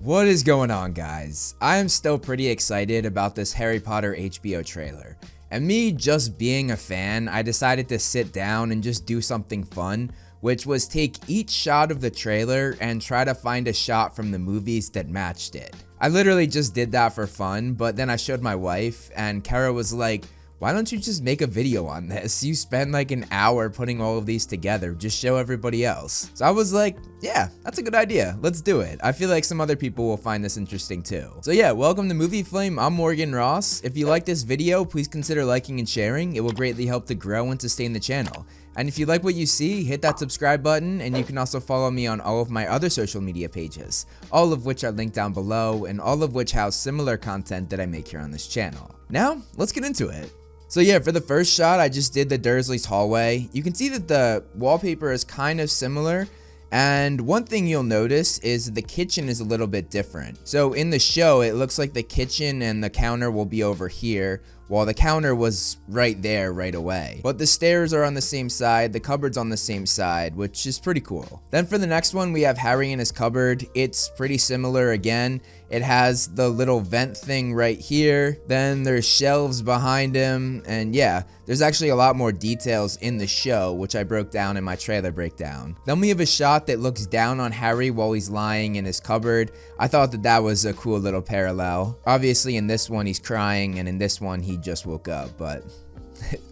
What is going on, guys? I am still pretty excited about this Harry Potter HBO trailer. And me just being a fan, I decided to sit down and just do something fun, which was take each shot of the trailer and try to find a shot from the movies that matched it. I literally just did that for fun, but then I showed my wife and Kara was like, why don't you just make a video on this? You spend like an hour putting all of these together, just show everybody else. So I was like, yeah, that's a good idea. Let's do it. I feel like some other people will find this interesting too. So yeah, welcome to Movie Flame. I'm Morgan Ross. If you like this video, please consider liking and sharing. It will greatly help to grow and sustain the channel. And if you like what you see, hit that subscribe button, and you can also follow me on all of my other social media pages, all of which are linked down below, and all of which house similar content that I make here on this channel. Now, let's get into it. So yeah, for the first shot, I just did the Dursleys' hallway. You can see that the wallpaper is kind of similar, and one thing you'll notice is the kitchen is a little bit different. So in the show, it looks like the kitchen and the counter will be over here, while the counter was right there right away. But the stairs are on the same side, the cupboard's on the same side, which is pretty cool. Then for the next one, we have Harry in his cupboard. It's pretty similar again. It has the little vent thing right here. Then there's shelves behind him. And yeah, there's actually a lot more details in the show, which I broke down in my trailer breakdown. Then we have a shot that looks down on Harry while he's lying in his cupboard. I thought that that was a cool little parallel. Obviously in this one he's crying, and in this one he just woke up, but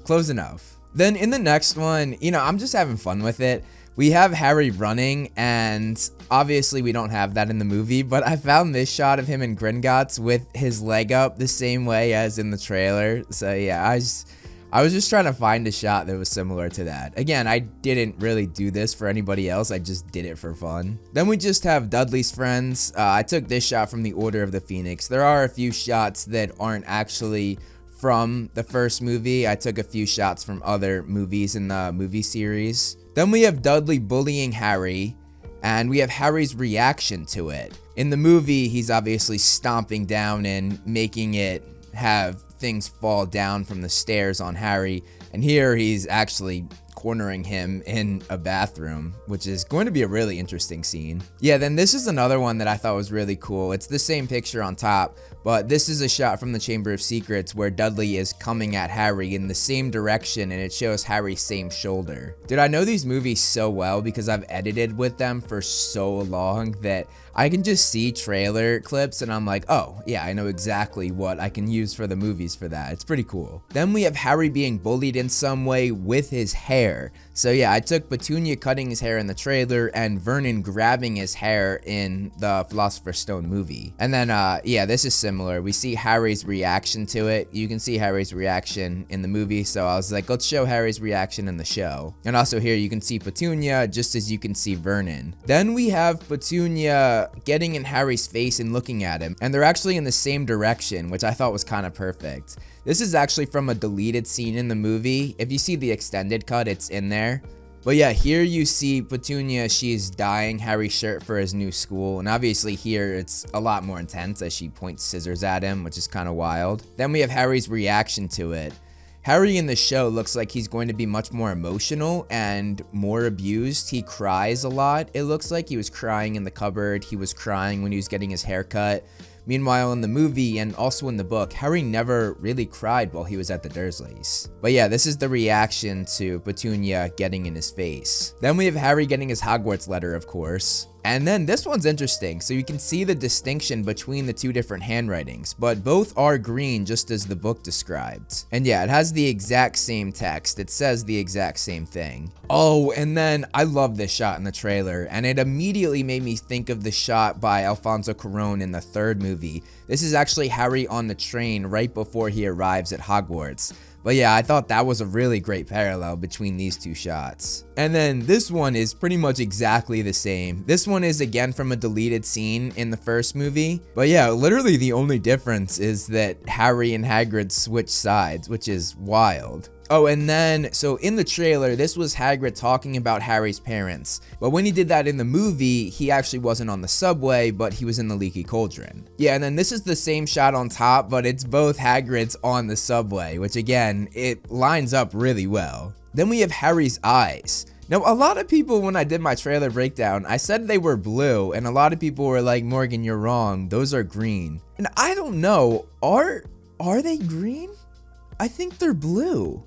close enough. Then in the next one, I'm just having fun with it. We have Harry running, and obviously we don't have that in the movie, but I found this shot of him in Gringotts with his leg up the same way as in the trailer. So yeah, I was just trying to find a shot that was similar to that. Again, I didn't really do this for anybody else, I just did it for fun. Then we just have Dudley's friends. I took this shot from the Order of the Phoenix. There are a few shots that aren't actually from the first movie. I took a few shots from other movies in the movie series. Then we have Dudley bullying Harry, and we have Harry's reaction to it. In the movie, he's obviously stomping down and making it have things fall down from the stairs on Harry, and here he's actually cornering him in a bathroom, which is going to be a really interesting scene. Yeah, then this is another one that I thought was really cool. It's the same picture on top, but this is a shot from the Chamber of Secrets where Dudley is coming at Harry in the same direction, and it shows Harry's same shoulder. Dude, I know these movies so well because I've edited with them for so long that I can just see trailer clips and I'm like, oh yeah, I know exactly what I can use for the movies for that. It's pretty cool. Then we have Harry being bullied in some way with his hair. So yeah, I took Petunia cutting his hair in the trailer and Vernon grabbing his hair in the Philosopher's Stone movie. And then yeah, this is similar. We see Harry's reaction to it. You can see Harry's reaction in the movie, so I was like, let's show Harry's reaction in the show. And also here you can see Petunia just as you can see Vernon. Then we have Petunia getting in Harry's face and looking at him, and they're actually in the same direction, which I thought was kind of perfect. This is actually from a deleted scene in the movie. If you see the extended cut, it's in there. But yeah, here you see Petunia, she's dyeing Harry's shirt for his new school, and obviously here it's a lot more intense as she points scissors at him, which is kind of wild. Then we have Harry's reaction to it. Harry in the show looks like he's going to be much more emotional and more abused. He cries a lot. It looks like he was crying in the cupboard. He was crying when he was getting his hair cut. Meanwhile, in the movie and also in the book, Harry never really cried while he was at the Dursleys. But yeah, this is the reaction to Petunia getting in his face. Then we have Harry getting his Hogwarts letter, of course. And then this one's interesting, so you can see the distinction between the two different handwritings, but both are green just as the book described. And yeah, it has the exact same text. It says the exact same thing. Oh, and then I love this shot in the trailer, and it immediately made me think of the shot by Alfonso Cuarón in the third movie. This is actually Harry on the train right before he arrives at Hogwarts. But yeah, I thought that was a really great parallel between these two shots. And then this one is pretty much exactly the same. This one is again from a deleted scene in the first movie. But yeah, literally the only difference is that Harry and Hagrid switch sides, which is wild. Oh, and then, so in the trailer, this was Hagrid talking about Harry's parents. But when he did that in the movie, he actually wasn't on the subway, but he was in the Leaky Cauldron. Yeah, and then this is the same shot on top, but it's both Hagrid's on the subway, which again, it lines up really well. Then we have Harry's eyes. Now, a lot of people, when I did my trailer breakdown, I said they were blue, and a lot of people were like, Morgan, you're wrong. Those are green. And I don't know. Are they green? I think they're blue.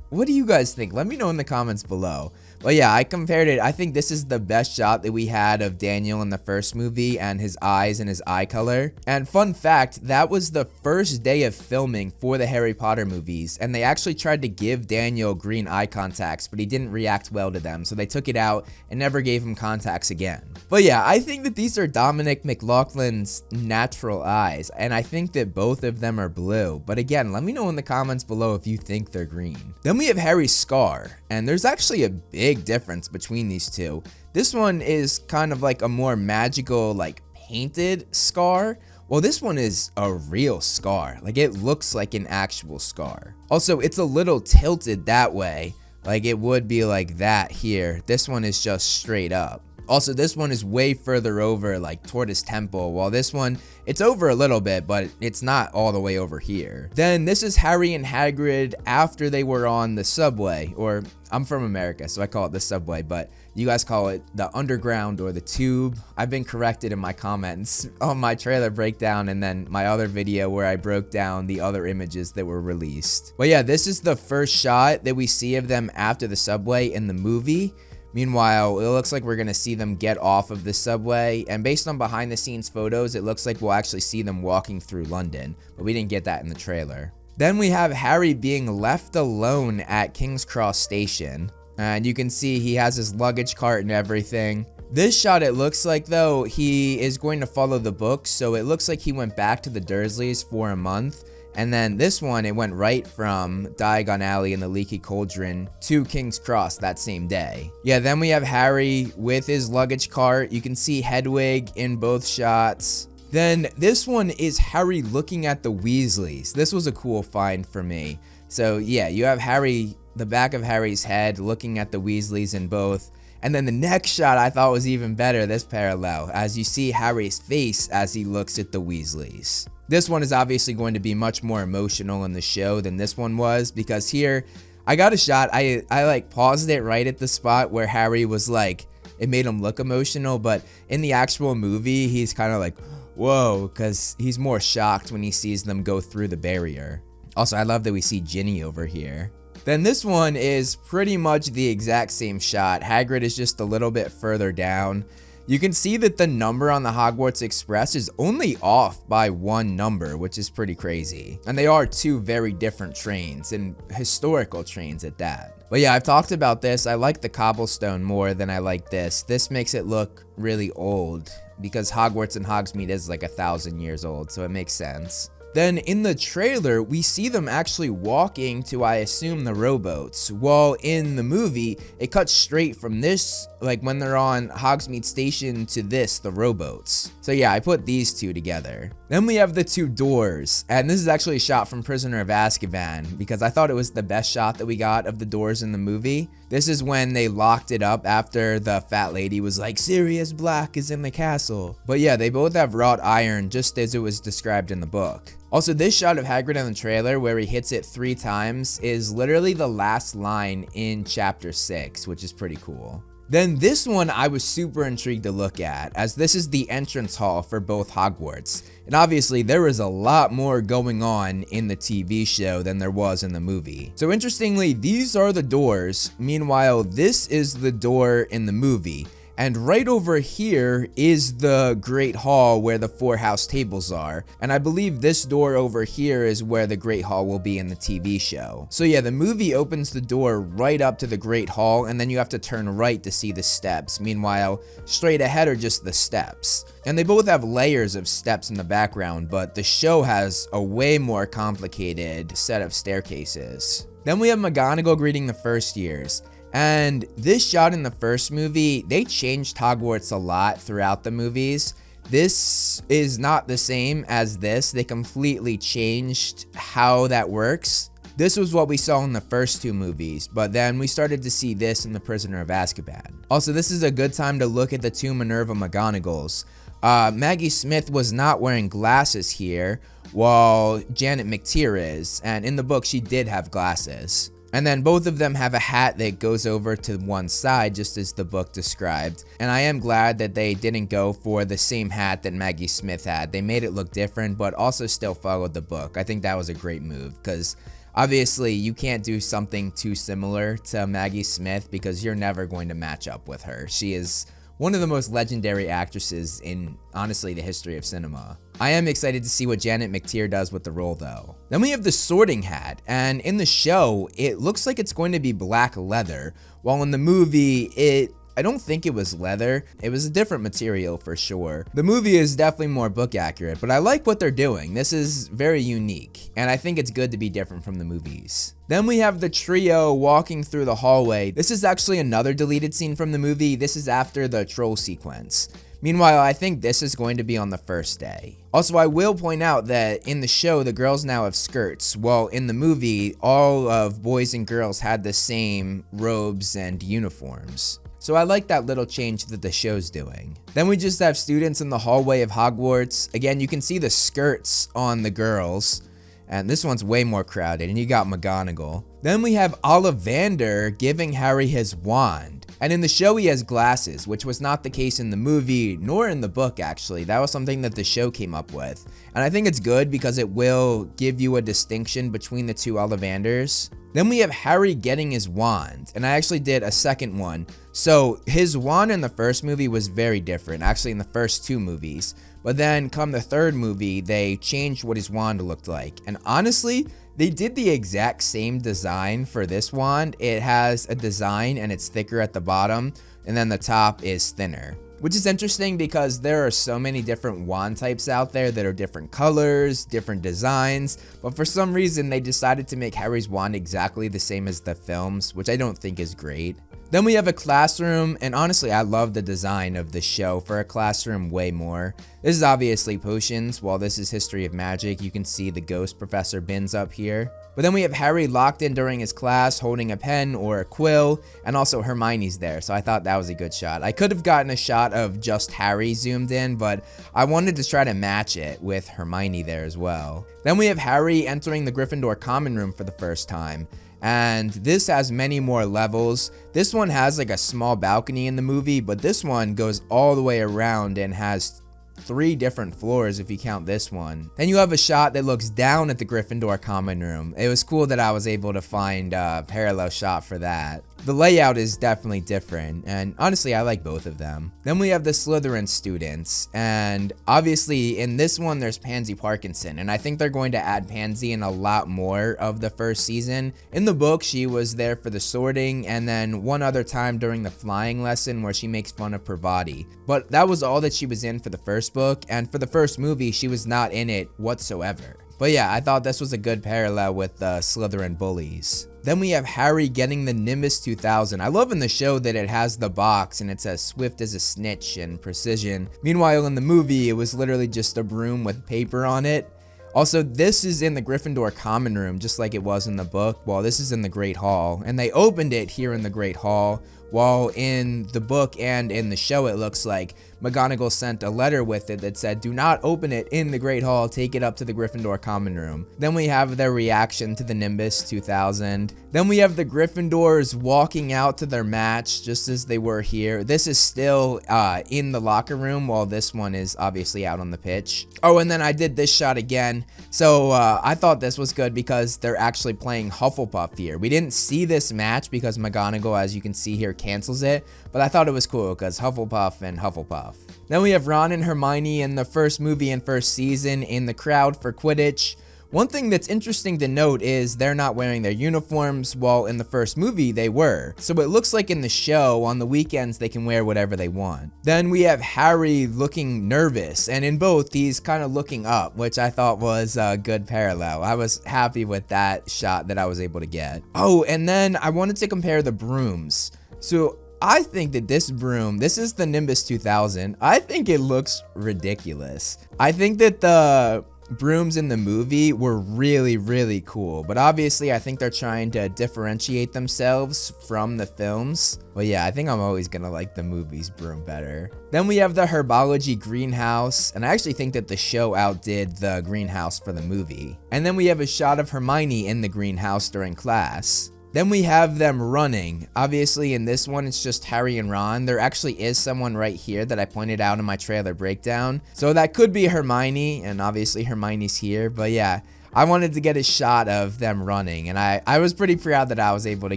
What do you guys think? Let me know in the comments below. But yeah, I compared it. I think this is the best shot that we had of Daniel in the first movie and his eyes and his eye color. And fun fact, that was the first day of filming for the Harry Potter movies. And they actually tried to give Daniel green eye contacts, but he didn't react well to them. So they took it out and never gave him contacts again. But yeah, I think that these are Dominic McLaughlin's natural eyes. And I think that both of them are blue. But again, let me know in the comments below if you think they're green. Then we have Harry's scar. And there's actually a big difference between these two. This one is kind of like a more magical, like painted scar. Well, this one is a real scar. Like it looks like an actual scar. Also, it's a little tilted that way. Like it would be like that here. This one is just straight up. Also, this one is way further over, like toward his temple, while this one, it's over a little bit, but it's not all the way over here. Then this is Harry and Hagrid after they were on the subway, or I'm from America, so I call it the subway, but you guys call it the underground or the tube. I've been corrected in my comments on my trailer breakdown and then my other video where I broke down the other images that were released. But yeah, this is the first shot that we see of them after the subway in the movie. Meanwhile, it looks like we're going to see them get off of the subway, and based on behind the scenes photos, it looks like we'll actually see them walking through London, but we didn't get that in the trailer. Then we have Harry being left alone at King's Cross Station, and you can see he has his luggage cart and everything. This shot, it looks like though, he is going to follow the book, so it looks like he went back to the Dursleys for a month. And then this one, it went right from Diagon Alley and the Leaky Cauldron to King's Cross that same day. Yeah, then we have Harry with his luggage cart. You can see Hedwig in both shots. Then this one is Harry looking at the Weasleys. This was a cool find for me. So yeah, you have Harry, the back of Harry's head looking at the Weasleys in both. And then the next shot I thought was even better, this parallel, as you see Harry's face as he looks at the Weasleys. This one is obviously going to be much more emotional in the show than this one was, because here I got a shot. I like paused it right at the spot where Harry was like, it made him look emotional, but in the actual movie, he's kind of like, whoa, because he's more shocked when he sees them go through the barrier. Also, I love that we see Ginny over here. Then this one is pretty much the exact same shot. Hagrid is just a little bit further down. You can see that the number on the Hogwarts Express is only off by one number, which is pretty crazy. And they are two very different trains, and historical trains at that. But yeah, I've talked about this. I like the cobblestone more than I like this. This makes it look really old because Hogwarts and Hogsmeade is like 1,000 years old, so it makes sense. Then in the trailer, we see them actually walking to, I assume, the rowboats. While in the movie, it cuts straight from this, like when they're on Hogsmeade Station, to this, the rowboats. So yeah, I put these two together. Then we have the two doors, and this is actually a shot from Prisoner of Azkaban, because I thought it was the best shot that we got of the doors in the movie. This is when they locked it up after the fat lady was like, Sirius Black is in the castle. But yeah, they both have wrought iron, just as it was described in the book. Also, this shot of Hagrid in the trailer where he hits it 3 times is literally the last line in chapter 6, which is pretty cool. Then this one I was super intrigued to look at, as this is the entrance hall for both Hogwarts. And obviously there is a lot more going on in the TV show than there was in the movie. So interestingly, these are the doors. Meanwhile, this is the door in the movie. And right over here is the Great Hall where the 4 house tables are. And I believe this door over here is where the Great Hall will be in the TV show. So yeah, the movie opens the door right up to the Great Hall, and then you have to turn right to see the steps. Meanwhile, straight ahead are just the steps. And they both have layers of steps in the background, but the show has a way more complicated set of staircases. Then we have McGonagall greeting the first years. And this shot in the first movie, they changed Hogwarts a lot throughout the movies. This is not the same as this. They completely changed how that works. This was what we saw in the first 2 movies, but then we started to see this in The Prisoner of Azkaban. Also, this is a good time to look at the 2 Minerva McGonagalls. Maggie Smith was not wearing glasses here, while Janet McTeer is, and in the book she did have glasses. And then both of them have a hat that goes over to one side, just as the book described. And I am glad that they didn't go for the same hat that Maggie Smith had. They made it look different, but also still followed the book. I think that was a great move, because obviously you can't do something too similar to Maggie Smith because you're never going to match up with her. She is one of the most legendary actresses in, honestly, the history of cinema. I am excited to see what Janet McTeer does with the role though. Then we have the sorting hat, and in the show, it looks like it's going to be black leather, while in the movie, I don't think it was leather. It was a different material for sure. The movie is definitely more book accurate, but I like what they're doing. This is very unique, and I think it's good to be different from the movies. Then we have the trio walking through the hallway. This is actually another deleted scene from the movie. This is after the troll sequence. Meanwhile, I think this is going to be on the first day. Also, I will point out that in the show, the girls now have skirts, while in the movie, all of boys and girls had the same robes and uniforms. So I like that little change that the show's doing. Then we just have students in the hallway of Hogwarts. Again, you can see the skirts on the girls, and this one's way more crowded, and you got McGonagall. Then we have Ollivander giving Harry his wand. And in the show, he has glasses, which was not the case in the movie, nor in the book, actually. That was something that the show came up with. And I think it's good because it will give you a distinction between the two Ollivanders. Then we have Harry getting his wand, and I actually did a second one. So his wand in the first movie was very different, actually in the first two movies. But then come the third movie, they changed what his wand looked like. And honestly, they did the exact same design for this wand. It has a design and it's thicker at the bottom, and then the top is thinner. Which is interesting because there are so many different wand types out there that are different colors, different designs, but for some reason they decided to make Harry's wand exactly the same as the films, which I don't think is great. Then we have a classroom, and honestly I love the design of the show for a classroom way more. This is obviously potions, while this is history of magic. You can see the ghost Professor Binns up here. But then we have Harry locked in during his class holding a pen or a quill, and also Hermione's there, so I thought that was a good shot. I could have gotten a shot of just Harry zoomed in, but I wanted to try to match it with Hermione there as well. Then we have Harry entering the Gryffindor common room for the first time. And this has many more levels. This one has like a small balcony in the movie, but this one goes all the way around and has 3 different floors if you count this one. Then you have a shot that looks down at the Gryffindor common room. It was cool that I was able to find a parallel shot for that. The layout is definitely different, and honestly I like both of them. Then we have the Slytherin students, and obviously in this one there's Pansy Parkinson, and I think they're going to add Pansy in a lot more of the first season. In the book she was there for the sorting, and then one other time during the flying lesson where she makes fun of Parvati. But that was all that she was in for the first book, and for the first movie she was not in it whatsoever. But yeah, I thought this was a good parallel with the Slytherin bullies. Then we have Harry getting the Nimbus 2000. I love in the show that it has the box and it's as swift as a snitch and precision. Meanwhile in the movie it was literally just a broom with paper on it. Also, this is in the Gryffindor common room just like it was in the book, while this is in the Great Hall. And they opened it here in the Great Hall, while in the book and in the show it looks like McGonagall sent a letter with it that said, "Do not open it in the Great Hall, take it up to the Gryffindor common room." Then we have their reaction to the Nimbus 2000. Then we have the Gryffindors walking out to their match just as they were here. This is still in the locker room, while this one is obviously out on the pitch. Oh, and then I did this shot again. So I thought this was good because they're actually playing Hufflepuff here. We didn't see this match because McGonagall, as you can see here, cancels it, but I thought it was cool because Hufflepuff and Hufflepuff. Then we have Ron and Hermione in the first movie and first season in the crowd for Quidditch. One thing that's interesting to note is they're not wearing their uniforms, while in the first movie they were. So it looks like in the show, on the weekends they can wear whatever they want. Then we have Harry looking nervous, and in both he's kind of looking up, which I thought was a good parallel. I was happy with that shot that I was able to get. Oh, and then I wanted to compare the brooms. So I think that this broom, this is the Nimbus 2000. I think it looks ridiculous. I think that the brooms in the movie were really, really cool, but obviously I think they're trying to differentiate themselves from the films. But yeah, I think I'm always gonna like the movie's broom better. Then we have the herbology greenhouse, and I actually think that the show outdid the greenhouse for the movie. And then we have a shot of Hermione in the greenhouse during class. Then we have them running. Obviously in this one, it's just Harry and Ron. There actually is someone right here that I pointed out in my trailer breakdown. So that could be Hermione, and obviously Hermione's here. But yeah, I wanted to get a shot of them running, and I was pretty proud that I was able to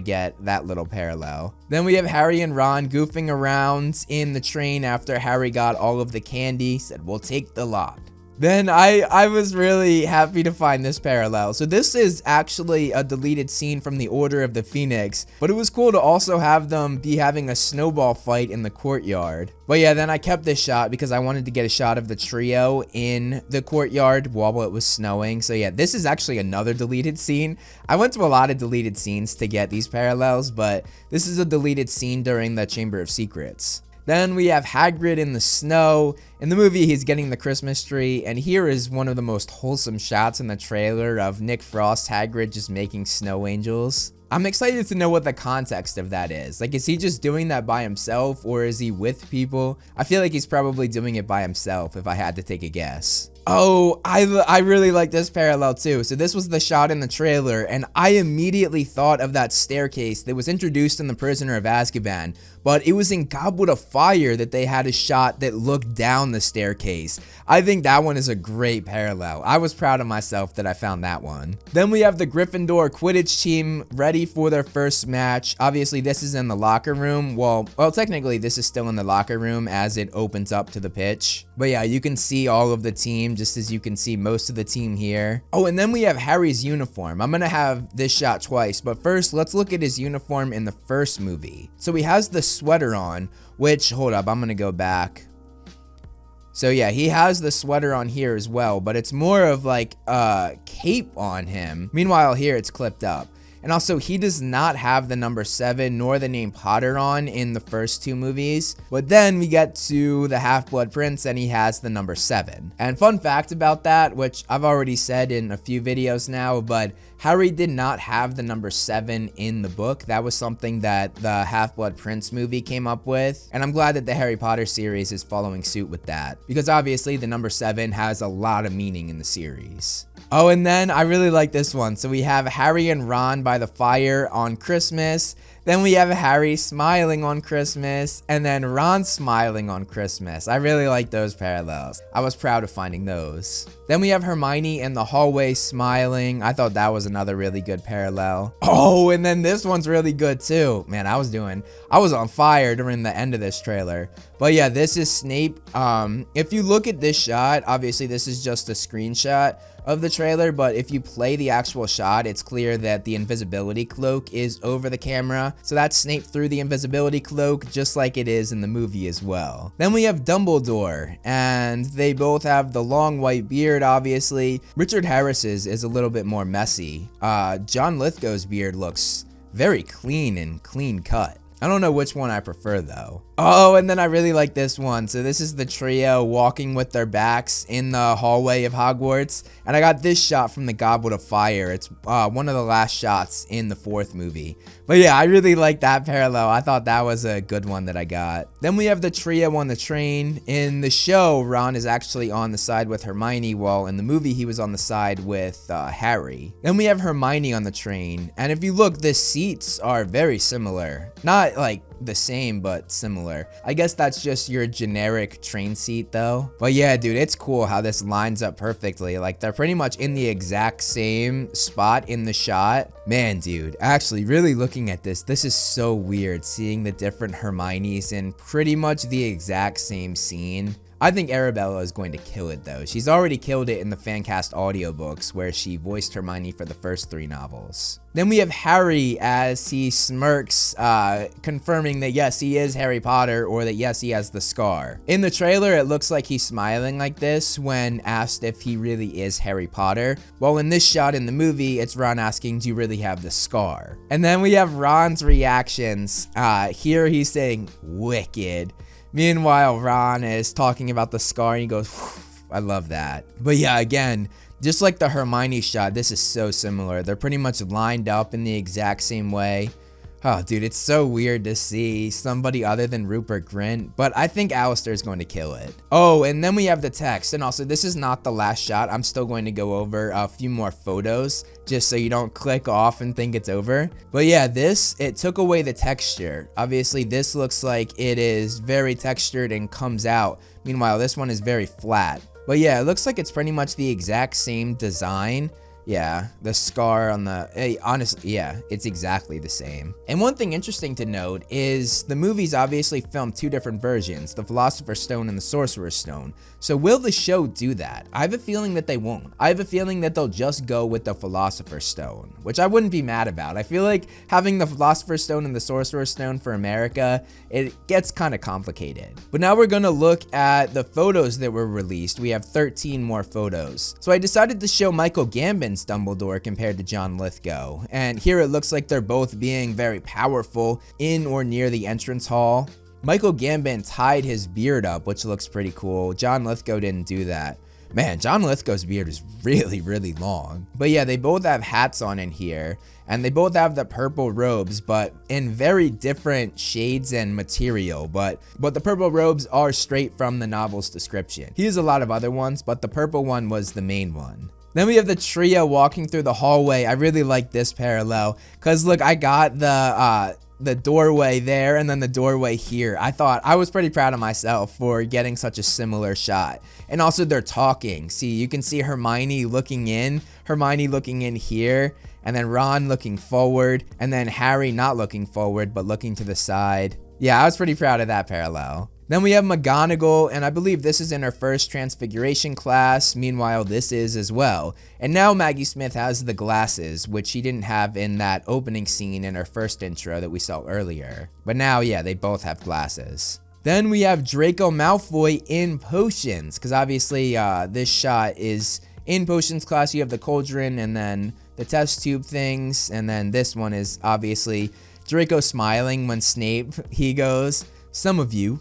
get that little parallel. Then we have Harry and Ron goofing around in the train after Harry got all of the candy, said, "We'll take the lot." Then I was really happy to find this parallel. So this is actually a deleted scene from the Order of the Phoenix, but it was cool to also have them be having a snowball fight in the courtyard. But yeah, then I kept this shot because I wanted to get a shot of the trio in the courtyard while it was snowing. So yeah, this is actually another deleted scene. I went to a lot of deleted scenes to get these parallels, but this is a deleted scene during the Chamber of Secrets. Then we have Hagrid in the snow. In the movie, he's getting the Christmas tree, and here is one of the most wholesome shots in the trailer of Nick Frost Hagrid just making snow angels. I'm excited to know what the context of that is. Like, is he just doing that by himself, or is he with people? I feel like he's probably doing it by himself, if I had to take a guess. Oh, I really like this parallel too. So this was the shot in the trailer, and I immediately thought of that staircase that was introduced in The Prisoner of Azkaban, but it was in Goblet of Fire that they had a shot that looked down the staircase. I think that one is a great parallel. I was proud of myself that I found that one. Then we have the Gryffindor Quidditch team ready for their first match. Obviously, this is in the locker room. Well, technically, this is still in the locker room as it opens up to the pitch. But yeah, you can see all of the team, just as you can see most of the team here. Oh, and then we have Harry's uniform. I'm gonna have this shot twice, but first, let's look at his uniform in the first movie. So he has the sweater on, which, hold up, I'm gonna go back. So yeah, he has the sweater on here as well, but it's more of like a cape on him. Meanwhile, here it's clipped up. And also, he does not have the number 7 nor the name Potter on in the first 2 movies. But then we get to the Half-Blood Prince and he has the number 7. And fun fact about that, which I've already said in a few videos now, but Harry did not have the number 7 in the book. That was something that the Half-Blood Prince movie came up with. And I'm glad that the Harry Potter series is following suit with that, because obviously the number 7 has a lot of meaning in the series. Oh, and then I really like this one. So we have Harry and Ron by the fire on Christmas. Then we have Harry smiling on Christmas, and then Ron smiling on Christmas. I really like those parallels. I was proud of finding those. Then we have Hermione in the hallway smiling. I thought that was another really good parallel. Oh, and then this one's really good too. Man, I was on fire during the end of this trailer. But yeah, this is Snape. If you look at this shot, obviously this is just a screenshot of the trailer, but if you play the actual shot, it's clear that the invisibility cloak is over the camera. So that's Snape through the invisibility cloak, just like it is in the movie as well. Then we have Dumbledore, and they both have the long white beard, obviously. Richard Harris's is a little bit more messy. John Lithgow's beard looks very clean and clean cut. I don't know which one I prefer though. Oh, and then I really like this one. So this is the trio walking with their backs in the hallway of Hogwarts. And I got this shot from the Goblet of Fire. It's one of the last shots in the 4th movie. But yeah, I really like that parallel. I thought that was a good one that I got. Then we have the trio on the train. In the show, Ron is actually on the side with Hermione, while in the movie he was on the side with Harry. Then we have Hermione on the train. And if you look, the seats are very similar. Not like the same, but similar. I guess that's just your generic train seat though. But yeah, dude, it's cool how this lines up perfectly. Like, they're pretty much in the exact same spot in the shot. Man, dude, actually really looking at this is so weird seeing the different Hermiones in pretty much the exact same scene. I think Arabella is going to kill it though. She's already killed it in the Fancast audiobooks where she voiced Hermione for the first 3 novels. Then we have Harry as he smirks, confirming that yes, he is Harry Potter, or that yes, he has the scar. In the trailer, it looks like he's smiling like this when asked if he really is Harry Potter. While in this shot in the movie, it's Ron asking, do you really have the scar? And then we have Ron's reactions. Here he's saying, wicked. Meanwhile, Ron is talking about the scar and he goes, I love that. But yeah, again, just like the Hermione shot, this is so similar. They're pretty much lined up in the exact same way. Oh, dude, it's so weird to see somebody other than Rupert Grint, but I think Alistair's going to kill it. Oh, and then we have the text, and also this is not the last shot. I'm still going to go over a few more photos just so you don't click off and think it's over. But yeah, it took away the texture. Obviously, this looks like it is very textured and comes out. Meanwhile, this one is very flat. But yeah, it looks like it's pretty much the exact same design. Yeah, the scar on the, honestly, yeah, it's exactly the same. And one thing interesting to note is the movies obviously filmed two different versions, the Philosopher's Stone and the Sorcerer's Stone. So will the show do that? I have a feeling that they won't. I have a feeling that they'll just go with the Philosopher's Stone, which I wouldn't be mad about. I feel like having the Philosopher's Stone and the Sorcerer's Stone for America, it gets kind of complicated. But now we're gonna look at the photos that were released. We have 13 more photos. So I decided to show Michael Gambon's Dumbledore compared to John Lithgow, and here it looks like they're both being very powerful in or near the entrance hall. Michael Gambon tied his beard up, which looks pretty cool. John Lithgow didn't do that. Man, John Lithgow's beard is really, really long. But yeah, they both have hats on in here, and they both have the purple robes, but in very different shades and material. But the purple robes are straight from the novel's description. He has a lot of other ones, but the purple one was the main one. Then we have the trio walking through the hallway. I really like this parallel, because look, I got the doorway there and then the doorway here. I was pretty proud of myself for getting such a similar shot. And also they're talking. See, you can see Hermione looking in here, and then Ron looking forward, and then Harry not looking forward but looking to the side. Yeah, I was pretty proud of that parallel. Then we have McGonagall, and I believe this is in her first Transfiguration class. Meanwhile, this is as well. And now Maggie Smith has the glasses, which she didn't have in that opening scene in her first intro that we saw earlier. But now, yeah, they both have glasses. Then we have Draco Malfoy in potions, because obviously this shot is in potions class. You have the cauldron and then the test tube things, and then this one is obviously Draco smiling when Snape, he goes, "Some of you,"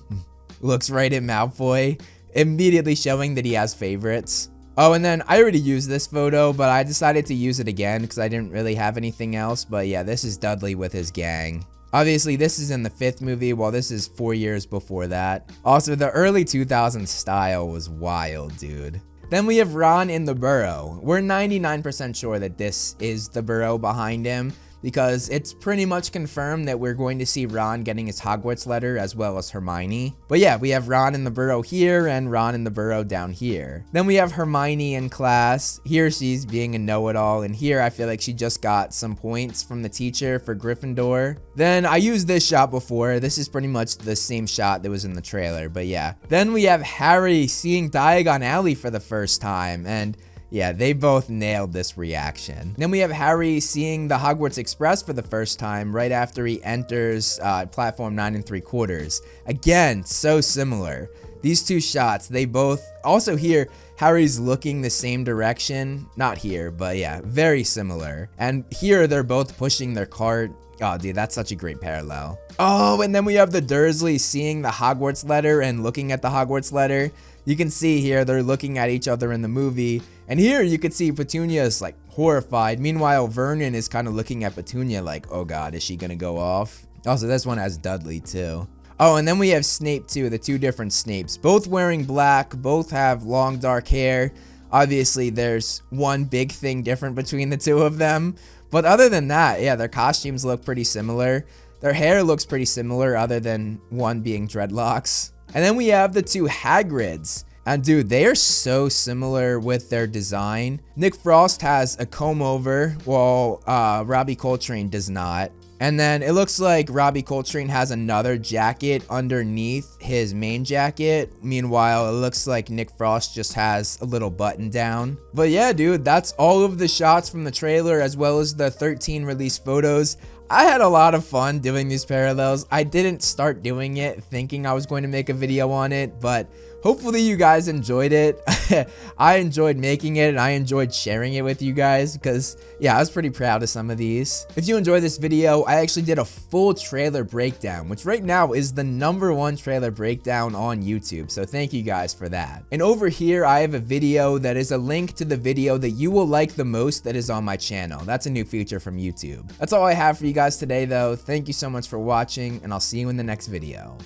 looks right at Malfoy, immediately showing that he has favorites. Oh, and then I already used this photo, but I decided to use it again because I didn't really have anything else. But yeah, this is Dudley with his gang. Obviously, this is in the 5th movie, while this is 4 years before that. Also, the early 2000s style was wild, dude. Then we have Ron in the burrow. We're 99% sure that this is the burrow behind him, because it's pretty much confirmed that we're going to see Ron getting his Hogwarts letter as well as Hermione. But yeah, we have Ron in the burrow here and Ron in the burrow down here. Then we have Hermione in class. Here she's being a know-it-all, and here I feel like she just got some points from the teacher for Gryffindor. Then I used this shot before. This is pretty much the same shot that was in the trailer, but yeah. Then we have Harry seeing Diagon Alley for the first time, and yeah, they both nailed this reaction. Then we have Harry seeing the Hogwarts Express for the first time right after he enters platform 9 3/4. Again, so similar. These two shots, they both, also here, Harry's looking the same direction. Not here, but yeah, very similar. And here they're both pushing their cart. Oh, dude, that's such a great parallel. Oh, and then we have the Dursleys seeing the Hogwarts letter and looking at the Hogwarts letter. You can see here they're looking at each other in the movie. And here you can see Petunia is like horrified. Meanwhile, Vernon is kind of looking at Petunia like, oh god, is she gonna go off? Also, this one has Dudley too. Oh, and then we have Snape too, the two different Snapes. Both wearing black, both have long dark hair. Obviously, there's one big thing different between the two of them. But other than that, yeah, their costumes look pretty similar. Their hair looks pretty similar other than one being dreadlocks. And then we have the two Hagrids. And dude, they are so similar with their design. Nick Frost has a comb over, while Robbie Coltrane does not. And then it looks like Robbie Coltrane has another jacket underneath his main jacket. Meanwhile, it looks like Nick Frost just has a little button down. But yeah, dude, that's all of the shots from the trailer as well as the 13 released photos. I had a lot of fun doing these parallels. I didn't start doing it thinking I was going to make a video on it, but hopefully you guys enjoyed it. I enjoyed making it and I enjoyed sharing it with you guys because, yeah, I was pretty proud of some of these. If you enjoyed this video, I actually did a full trailer breakdown, which right now is the #1 trailer breakdown on YouTube. So thank you guys for that. And over here, I have a video that is a link to the video that you will like the most that is on my channel. That's a new feature from YouTube. That's all I have for you guys guys today though. Thank you so much for watching, and I'll see you in the next video.